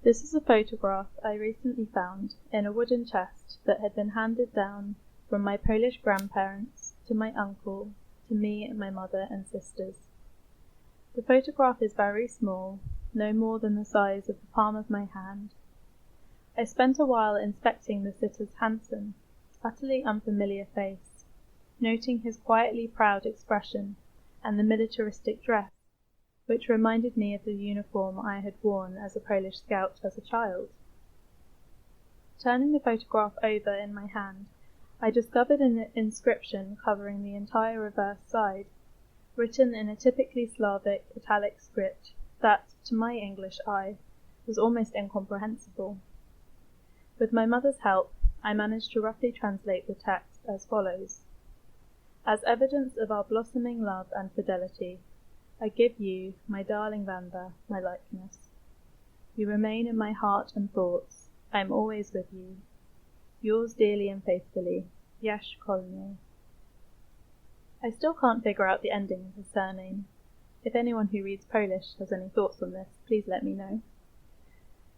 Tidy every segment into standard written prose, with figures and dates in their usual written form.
This is a photograph I recently found in a wooden chest that had been handed down from my Polish grandparents to my uncle, to me and my mother and sisters. The photograph is very small, no more than the size of the palm of my hand. I spent a while inspecting the sitter's handsome, utterly unfamiliar face, noting his quietly proud expression and the militaristic dress, which reminded me of the uniform I had worn as a Polish scout as a child. Turning the photograph over in my hand, I discovered an inscription covering the entire reverse side, written in a typically Slavic italic script that, to my English eye, was almost incomprehensible. With my mother's help, I managed to roughly translate the text as follows: "As evidence of our blossoming love and fidelity, I give you, my darling Wanda, my likeness. You remain in my heart and thoughts. I am always with you. Yours dearly and faithfully, Jaś Kolny." I still can't figure out the ending of his surname. If anyone who reads Polish has any thoughts on this, please let me know.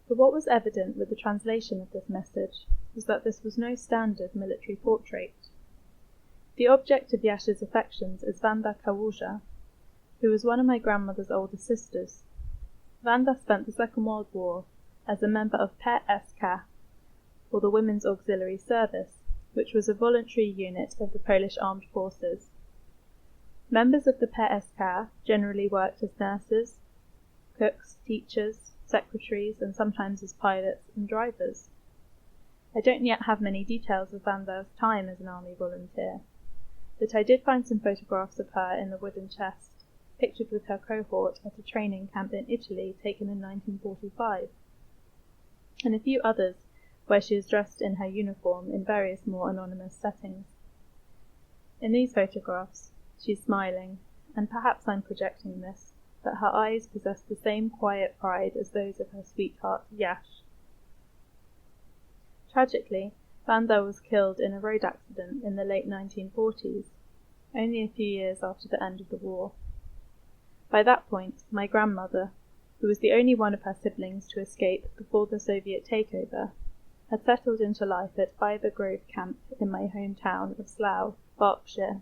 But what was evident with the translation of this message was that this was no standard military portrait. The object of Jaś's affections is Wanda Kałuża, who was one of my grandmother's older sisters. Wanda spent the Second World War as a member of PSK, or the Women's Auxiliary Service, which was a voluntary unit of the Polish Armed Forces. Members of the PSK generally worked as nurses, cooks, teachers, secretaries, and sometimes as pilots and drivers. I don't yet have many details of Wanda's time as an army volunteer, but I did find some photographs of her in the wooden chest, pictured with her cohort at a training camp in Italy taken in 1945, and a few others where she is dressed in her uniform in various more anonymous settings. In these photographs, she's smiling, and perhaps I'm projecting this, but her eyes possess the same quiet pride as those of her sweetheart Jaś. Tragically, Wanda was killed in a road accident in the late 1940s, only a few years after the end of the war. By that point, my grandmother, who was the only one of her siblings to escape before the Soviet takeover, had settled into life at Ivor Grove Camp in my hometown of Slough, Berkshire,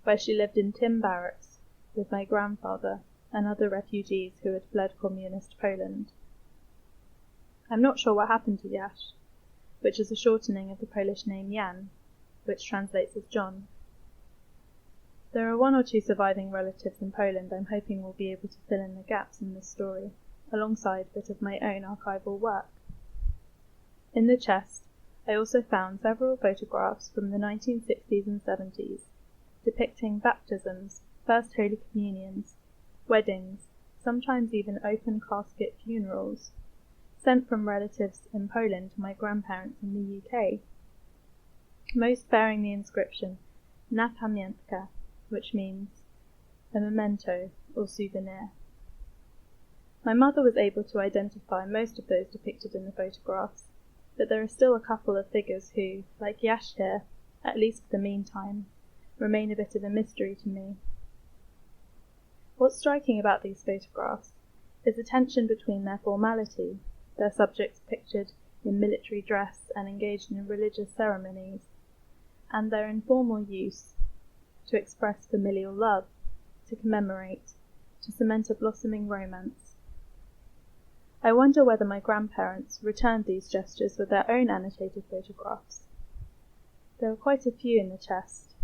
where she lived in tin barracks with my grandfather and other refugees who had fled communist Poland. I'm not sure what happened to Jaś, which is a shortening of the Polish name Jan, which translates as John. There are one or two surviving relatives in Poland I'm hoping will be able to fill in the gaps in this story, alongside a bit of my own archival work. In the chest, I also found several photographs from the 1960s and 70s, depicting baptisms, First Holy Communions, weddings, sometimes even open casket funerals, sent from relatives in Poland to my grandparents in the UK, most bearing the inscription Na pamiątkę, which means a memento or souvenir. My mother was able to identify most of those depicted in the photographs, but there are still a couple of figures who, like Jaś here, at least for the meantime, remain a bit of a mystery to me. What's striking about these photographs is the tension between their formality, their subjects pictured in military dress and engaged in religious ceremonies, and their informal use to express familial love, to commemorate, to cement a blossoming romance. I wonder whether my grandparents returned these gestures with their own annotated photographs. There are quite a few in the chest,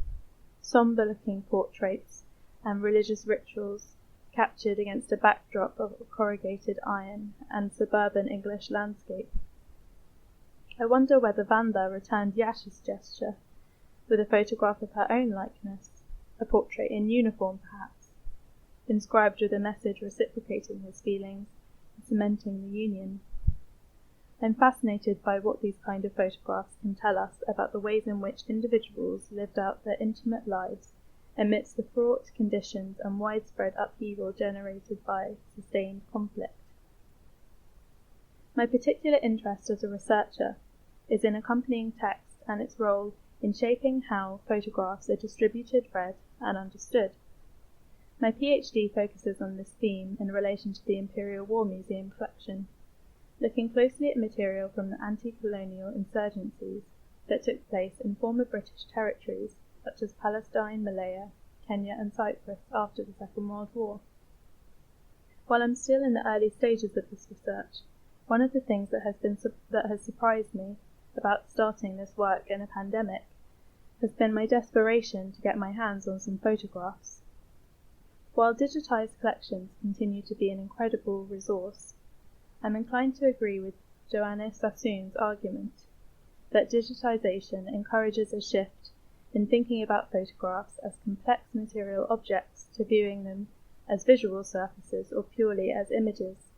sombre-looking portraits and religious rituals captured against a backdrop of corrugated iron and suburban English landscape. I wonder whether Wanda returned Jaś's gesture with a photograph of her own likeness, a portrait in uniform perhaps, inscribed with a message reciprocating his feelings and cementing the union. I'm fascinated by what these kind of photographs can tell us about the ways in which individuals lived out their intimate lives amidst the fraught conditions and widespread upheaval generated by sustained conflict. My particular interest as a researcher is in accompanying text and its role in shaping how photographs are distributed, read, and understood. My PhD focuses on this theme in relation to the Imperial War Museum collection, looking closely at material from the anti-colonial insurgencies that took place in former British territories such as Palestine, Malaya, Kenya and Cyprus after the Second World War. While I'm still in the early stages of this research, one of the things that has surprised me about starting this work in a pandemic has been my desperation to get my hands on some photographs. While digitized collections continue to be an incredible resource, I'm inclined to agree with Joanna Sassoon's argument that digitization encourages a shift in thinking about photographs as complex material objects to viewing them as visual surfaces or purely as images.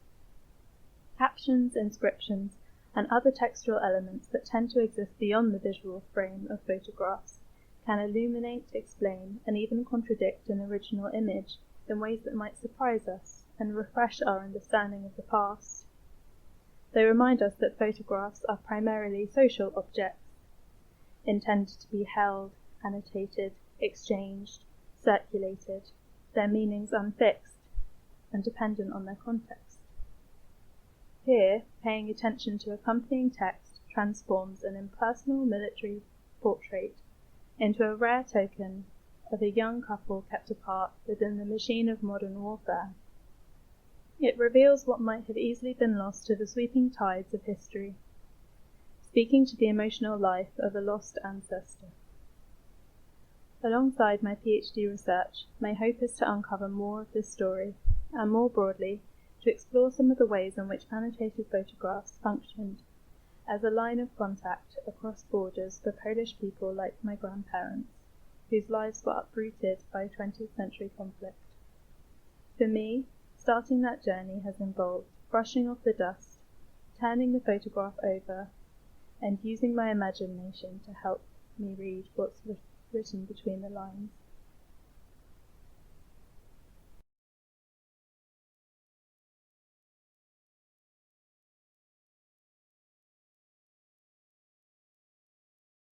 Captions, inscriptions, and other textual elements that tend to exist beyond the visual frame of photographs can illuminate, explain, and even contradict an original image in ways that might surprise us and refresh our understanding of the past. They remind us that photographs are primarily social objects, intended to be held, annotated, exchanged, circulated, their meanings unfixed, and dependent on their context. Here, paying attention to accompanying text transforms an impersonal military portrait into a rare token of a young couple kept apart within the machine of modern warfare. It reveals what might have easily been lost to the sweeping tides of history, speaking to the emotional life of a lost ancestor. Alongside my PhD research, my hope is to uncover more of this story, and more broadly, to explore some of the ways in which annotated photographs functioned as a line of contact across borders for Polish people like my grandparents, whose lives were uprooted by 20th century conflict. For me, starting that journey has involved brushing off the dust, turning the photograph over, and using my imagination to help me read what's written between the lines.